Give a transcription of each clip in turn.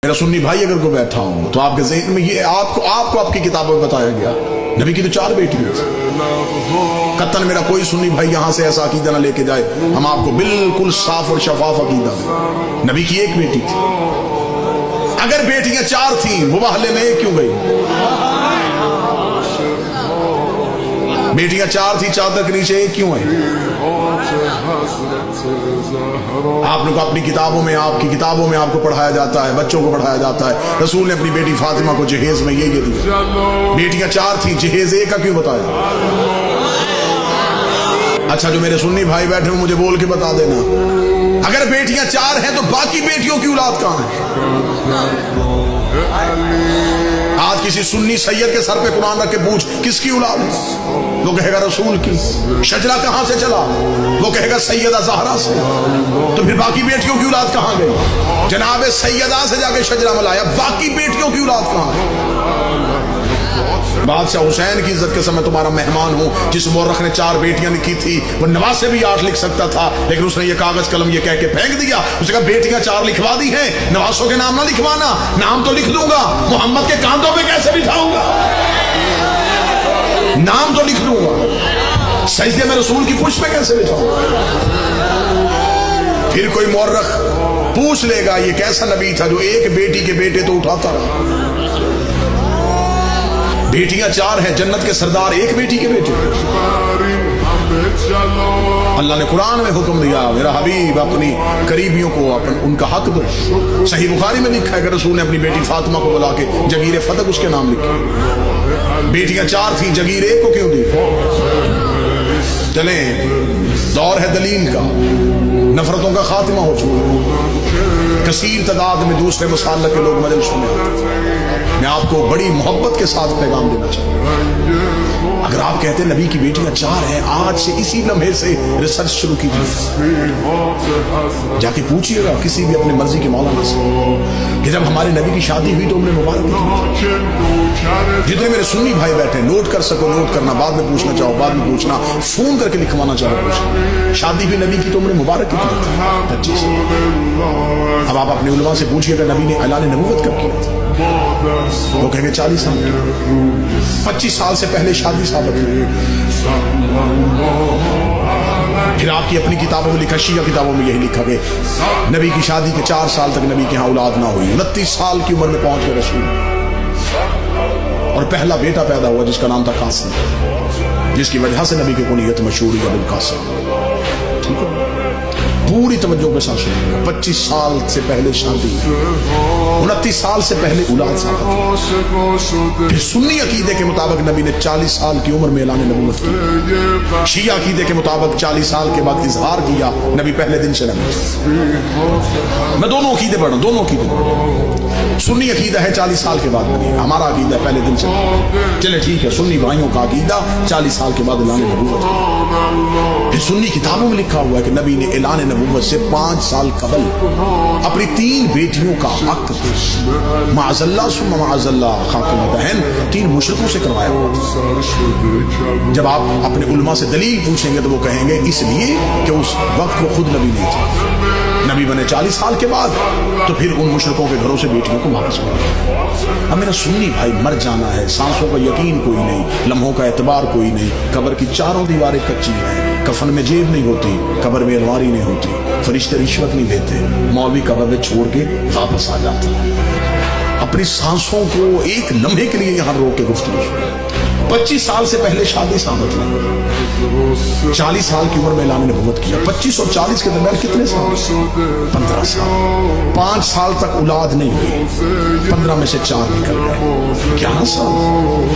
मेरा सुन्नी भाई अगर को बैठा हूं तो आपके ज़हन में ये आपको आपकी किताबों में बताया गया नबी की तो 4 बेटियां। कत्तन मेरा कोई सुन्नी भाई यहां से ऐसा अकीदा ना लेके जाए, हम आपको बिल्कुल साफ और शफाफ अकीदा दें। नबी की 1 बेटी थी। अगर बेटियां 4 थी मुबाहले में 1 क्यों गई? बेटियां 4 थी, चादर के नीचे 1 क्यों आई? आप लोग अपनी किताबों में, आपकी किताबों में आपको पढ़ाया जाता है, बच्चों को पढ़ाया जाता है रसूल ने अपनी बेटी फातिमा को जहेज में ये दिया। बेटियां 4 थी, जहेज 1 का क्यों बताया? अच्छा, जो मेरे सुन्नी भाई बैठे हो मुझे बोल के बता देना, अगर बेटियां 4 हैं तो बाकी बेटियों की औलाद कहां है? आज किसी सुन्नी सैयद के सर पे कुरान रख के पूछ किसकी औलाद है, वो कहेगा रसूल की। शजरा कहां से चला, वो कहेगा सैयदा ज़हरा से। तो फिर बाकी बेटियों की औलाद कहां गई? जनाब सैयदा से जाके शजरा मिलाया, बाकी बेटियों की औलाद कहां है? बादशाह हुसैन की इज्जत के समय तुम्हारा मेहमान हूं, जिस मुअर्रख ने 4 बेटियां लिखी थी वो नवाज से भी 8 लिख सकता था, लेकिन उसने ये कागज कलम ये कह के फेंक दिया। उसने कहा बेटियां 4 लिखवा दी हैं, नवासों के नाम ना लिखवाना, नाम तो लिख दूंगा, मोहम्मद के कांधों पे कैसे बिठाऊंगा? नाम तो लिख दूंगा, सजदे में रसूल की पुष्प पे कैसे बिठाऊंगा? फिर कोई मुअर्रख पूछ लेगा ये कैसा नबी था जो 1 बेटी के बेटे तो उठाता रहा। बेटियां 4 हैं, जन्नत के सरदार 1 बेटी के बेटे। अल्लाह ने कुरान में हुक्म दिया, मेरा हबीब अपनी करीबियों को उनका हक दो। सही बुखारी में लिखा है कि रसूल ने अपनी बेटी फातिमा को बुला के जगीर फतक उसके नाम लिखी। बेटियां 4 थी, जगीर 1 को क्यों दी? चले, दौर है दलील का, नफरतों का खात्मा हो चुका। कसीर तादाद में दूसरे मसाल के लोग मजलिस में आते। मैं आपको बड़ी मोहब्बत के साथ पैगाम देना चाहता हूं, अगर आप कहते हैं नबी की बेटियां 4 हैं, आज से इसी लम्हे से रिसर्च शुरू कीजिए, जाके पूछिएगा किसी भी अपने मर्जी के मौलाना से कि जब हमारे नबी की शादी हुई तो उन्हें मुबारक दी। जितने मेरे सुन्नी भाई बैठे, नोट कर सको नोट करना, बाद में पूछना चाहो बाद में पूछना, फोन करके लिखवाना चाहो पूछना। शादी भी नबी की तो उन्हें मुबारक की 25। अब आप अपने उलमा से पूछिएगा नबी ने ऐलान नबूवत कब किया था, वो कहेंगे 40 साल। 25 साल से पहले शादी साबित हुई। फिर आपकी अपनी किताबों में लिखा, शिया किताबों में यही लिखा गया नबी की शादी के 4 साल तक नबी के यहाँ औलाद ना हुई। 29 साल की उम्र में पहुंच गए रसूल, और पहला बेटा पैदा हुआ जिसका नाम था कासिम, जिसकी वजह से नबी की कुनियत मशहूर हुई अबुल कासिम। ठीक है, पूरी तवज्जो के साथ सुनिएगा। 25 साल से पहले शादी, 29 साल से पहले औलाद साबित। फिर सुन्नी अकीदे के मुताबिक नबी ने 40 साल की उम्र में ऐलान नबूवत की। शिया अकीदे के मुताबिक 40 साल के बाद इजहार किया, नबी पहले दिन से नबी। मैं दोनों अकीदे पढ़ रहा हूं, दोनों अकीदे पढ़ रहा हूं। सुन्नी अकीदा है 40 साल के बाद नबी, हमारा अकीदा पहले दिन से। चले ठीक है, सुन्नी भाइयों का अकीदा 40 साल के बाद ऐलान नबूवत। फिर सुन्नी किताबों में लिखा हुआ है कि नबी ने ऐलान नबूवत से 5 साल कबल अपनी 3 बेटियों का हक माज़ल्ला सुम्मा माज़ल्ला खातुन बहन 3 मुशरिकों से करवाया। जब आप अपने उलमा से दलील पूछेंगे तो वो कहेंगे इसलिए कि उस वक्त वो खुद नबी नहीं थे, नबी बने 40 साल के बाद, तो फिर उन मुशरिकों के घरों से बेटियों को वापस किया। अब मेरा सुन्नी भाई, मर जाना है, सांसों का यकीन कोई नहीं, लम्हों का एतबार कोई नहीं, कब्र की 4 दीवारें कच्ची हैं, कफन में जेब नहीं होती, कब्र में अलमारी नहीं होती, फरिश्ते रिश्वत नहीं लेते, मौलवी कब्र में छोड़ के वापस आ जाता है। अपनी सांसों को एक लम्हे के लिए यहां रोक के गुफ्तगू। 25 साल से पहले शादी साबित हुई, 40 साल की उम्र में ऐलान नबूवत किया। 25 और 40 के दरमियान कितने साल? 15 साल। 5 साल तक औलाद नहीं हुई, 15 में से 4 निकल गए, 11 साल।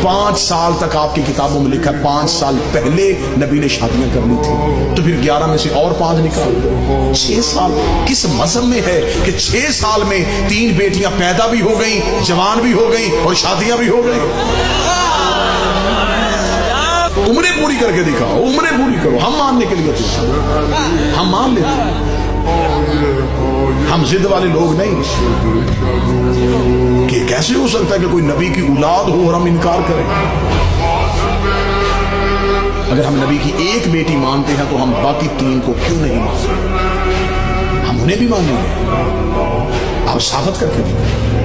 5 साल तक आपकी किताबों में लिखा है 5 साल पहले नबी ने शादियां करनी थी, तो फिर 11 में से और 5 निकाल गए, 6 साल। किस मजहब में है कि 6 साल में 3 बेटियां पैदा भी हो गई, जवान भी हो गई और शादियां भी हो गई? उम्रें पूरी करके दिखाओ, उम्रें पूरी करो, हम मानने के लिए तैयार, हम मान लेते हैं, हम जिद वाले लोग नहीं। कि कैसे हो सकता है कि कोई नबी की औलाद हो और हम इनकार करें? अगर हम नबी की 1 बेटी मानते हैं तो हम बाकी 3 को क्यों नहीं मानते? हम उन्हें भी मानेंगे। आप साबित करके दिखाएं।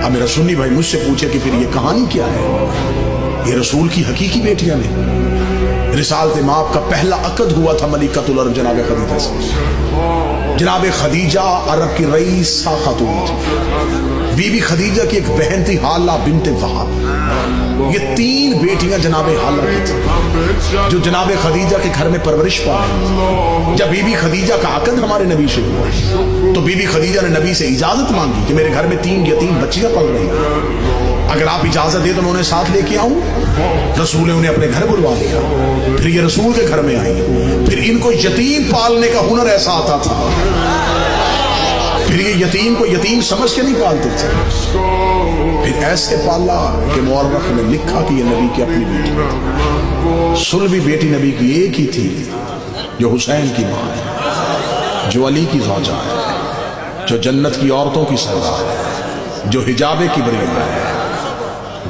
अब मेरा सुन्नी भाई मुझसे पूछे कि फिर ये कहानी क्या है, ये रसूल की हकीकी बेटियां ने। रिसालत माप का पहला अकद हुआ था मलिकतुल अरब जनाब खदीजा से। जनाब खदीजा अरब की रईसा खातून थी। बीबी खदीजा की एक बहन थी हाला बिन्ते वहाब। ये 3 बेटियां जनाब हाला की थी जो जनाब खदीजा के घर में परवरिश पाई। जब बीबी खदीजा का अकद हमारे नबी से हुआ तो बीबी खदीजा ने नबी से इजाजत मांगी कि मेरे घर में 3 यतीम बच्चियां पल रही हैं, अगर आप इजाजत दे तो मैं उन्हें साथ लेके आऊं। रसूल ने उन्हें अपने घर बुलवा लिया। फिर ये रसूल के घर में आई। फिर इनको यतीम पालने का हुनर ऐसा आता था, फिर ये यतीम को यतीम समझ के नहीं पालते थे, फिर ऐसे पाला कि मुअर्रख ने लिखा कि ये नबी की अपनी बेटी थी। सुलभी बेटी नबी की एक ही थी जो हुसैन की मां है, जो अली की ज़ौजा है, जो जन्नत की औरतों की सरदार है, जो हिजाबे की बरीआ है,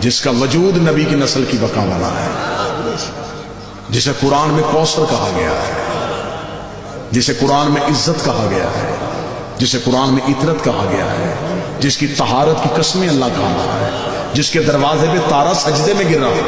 जिसका वजूद नबी की नस्ल की बका वाला है, जिसे कुरान में कौसर कहा गया है, जिसे कुरान में इज्जत कहा गया है, जिसे कुरान में इतरत कहा गया है, जिसकी तहारत की कसमें अल्लाह खा रहा है, जिसके दरवाजे पे तारा सजदे में गिर रहा है।